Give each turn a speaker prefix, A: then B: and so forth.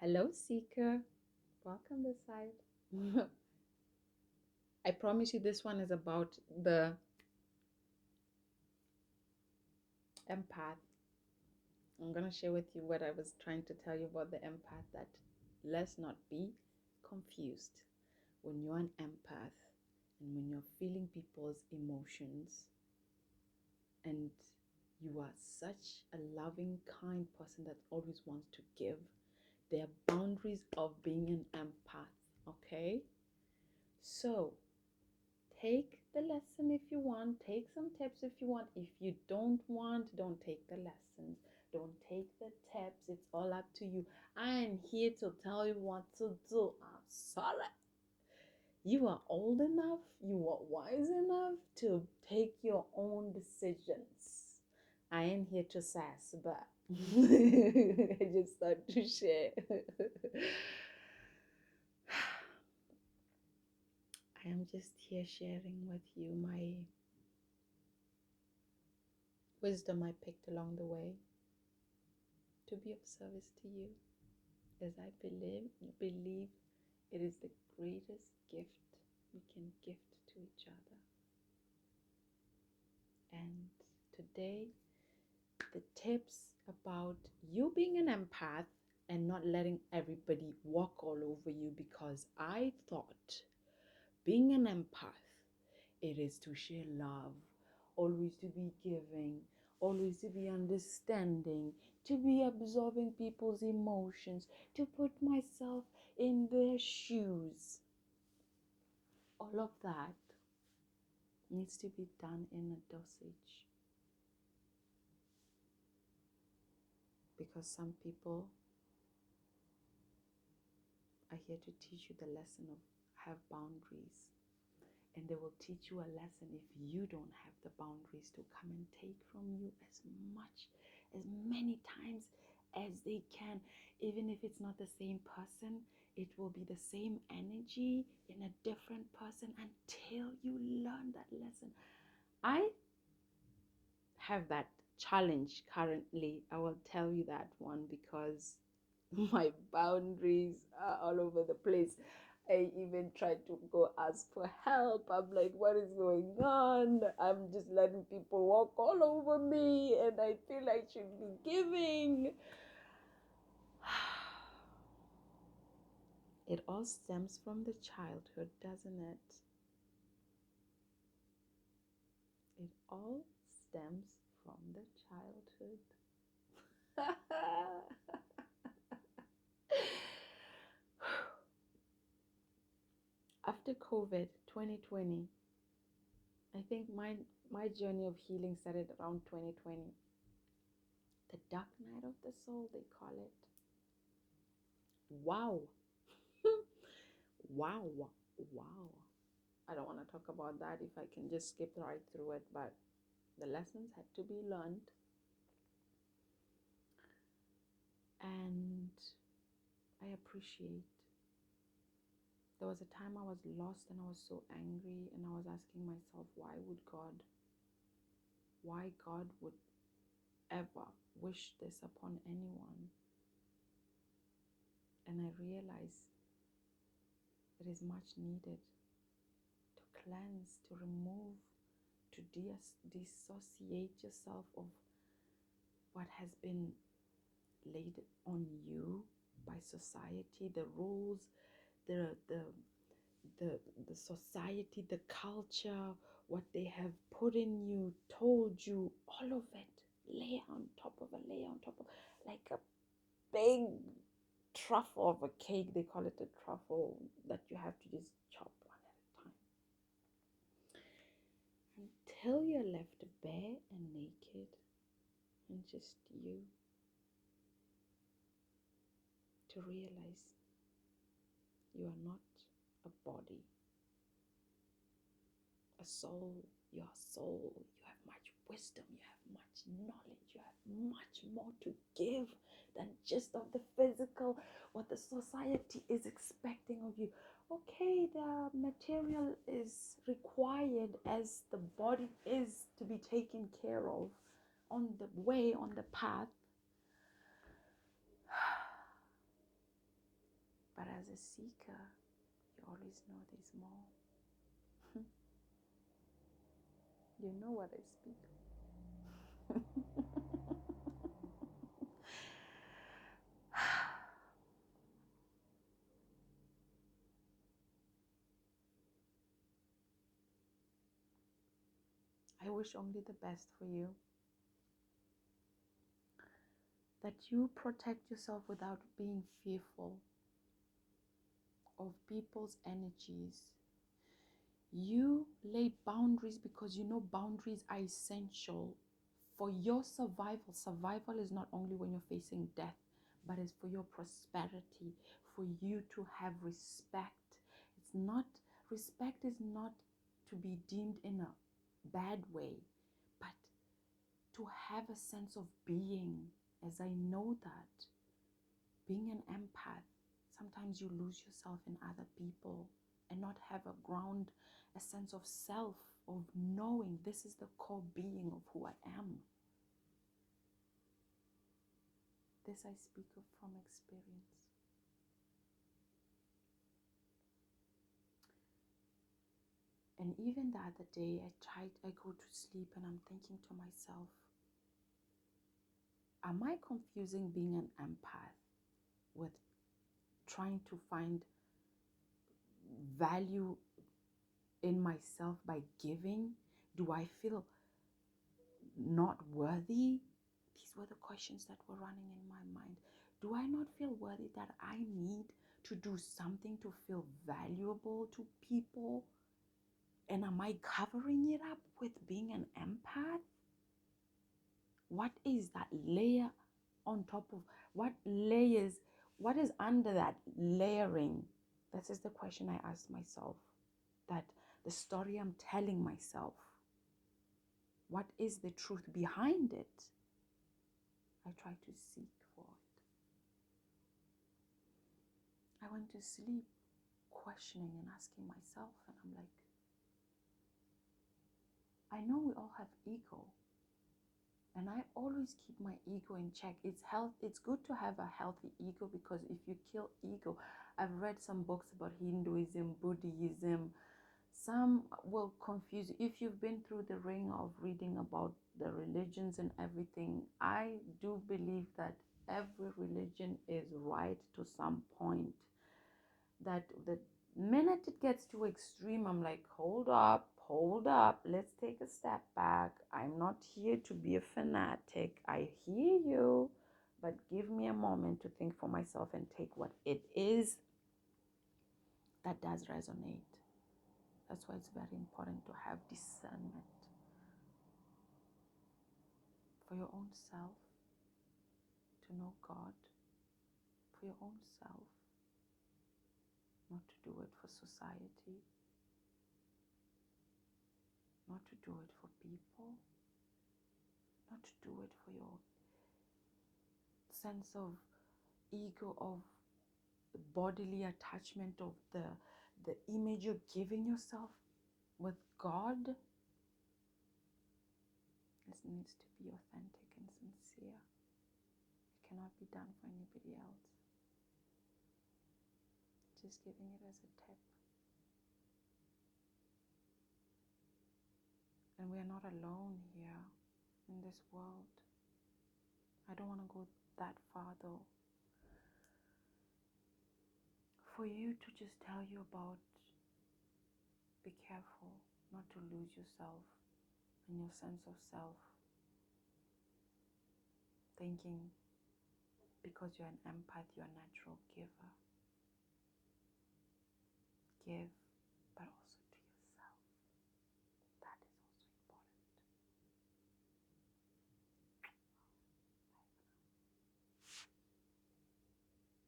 A: Hello, seeker. Welcome this side. I promise you, this one is about the empath. I'm going to share with you what I was trying to tell you about the empath, that let's not be confused. When you're an empath and when you're feeling people's emotions and you are such a loving, kind person that always wants to give, there are boundaries of being an empath, okay? So, take the lesson if you want, take some tips if you want. If you don't want, don't take the lessons, don't take the tips. It's all up to you. I am here to tell you what to do. I'm sorry. You are old enough, you are wise enough to take your own decisions. I ain't here to sass, but I just thought to share. I am just here sharing with you my wisdom I picked along the way to be of service to you, as I believe it is the greatest gift we can gift to each other. And today, the tips about you being an empath and not letting everybody walk all over you, because I thought being an empath, it is to share love, always to be giving, always to be understanding, to be absorbing people's emotions, to put myself in their shoes. All of that needs to be done in a dosage. Because some people are here to teach you the lesson of have boundaries. And they will teach you a lesson if you don't have the boundaries to come and take from you as many times as they can. Even if it's not the same person, it will be the same energy in a different person until you learn that lesson. I have that challenge currently. I will tell you that one because my boundaries are all over the place. I even tried to go ask for help. I'm like, what is going on? I'm just letting people walk all over me and I feel I should be giving. It all stems from the childhood, doesn't it? It all stems from the childhood. After COVID 2020, I think my journey of healing started around 2020. The dark night of the soul, they call it. Wow. Wow. Wow. I don't want to talk about that if I can just skip right through it, but the lessons had to be learned. And I appreciate. There was a time I was lost and I was so angry and I was asking myself, why God would ever wish this upon anyone? And I realized it is much needed to cleanse, to remove, to dissociate yourself of what has been laid on you by society, the rules, the society, the culture, what they have put in you, told you, all of it, layer on top of a layer on top of, like a big truffle of a cake. They call it a truffle that you have to just chop one at a time until you're left bare and naked and just you, to realize you are not a body, a soul. You are soul. You have much wisdom. You have much knowledge. You have much more to give than just of the physical, what the society is expecting of you. Okay, the material is required as the body is to be taken care of on the way, on the path. as a seeker, you always know there's more. You know what I speak. I wish only the best for you. That you protect yourself without being fearful of people's energies. You lay boundaries because you know boundaries are essential for your survival. Survival is not only when you're facing death, but it's for your prosperity, for you to have respect. Respect is not to be deemed in a bad way, but to have a sense of being. As I know that being an empath, sometimes you lose yourself in other people and not have a sense of self, of knowing this is the core being of who I am. This I speak of from experience. And even the other day, I go to sleep and I'm thinking to myself, am I confusing being an empath with trying to find value in myself by giving? Do I feel not worthy? These were the questions that were running in my mind. Do I not feel worthy that I need to do something to feel valuable to people? And am I covering it up with being an empath? What is that layer on top of what is under that layering? This is the question I asked myself. That the story I'm telling myself, what is the truth behind it? I try to seek for it. I went to sleep questioning and asking myself, and I'm like, I know we all have ego, and I always keep my ego in check. It's good to have a healthy ego, because if you kill ego, I've read some books about Hinduism, Buddhism. Some will confuse you. If you've been through the ring of reading about the religions and everything, I do believe that every religion is right to some point. That the minute it gets too extreme, I'm like, hold up, let's take a step back. I'm not here to be a fanatic. I hear you, but give me a moment to think for myself and take what it is that does resonate. That's why it's very important to have discernment for your own self, to know God, for your own self, not to do it for society, not to do it for people, not to do it for your sense of ego, of bodily attachment, of the image you're giving yourself with God. This needs to be authentic and sincere. It cannot be done for anybody else. Just giving it as a tip. And we are not alone here in this world. I don't want to go that far though. For you to just tell you about, be careful not to lose yourself and your sense of self, thinking because you're an empath, you're a natural giver. Give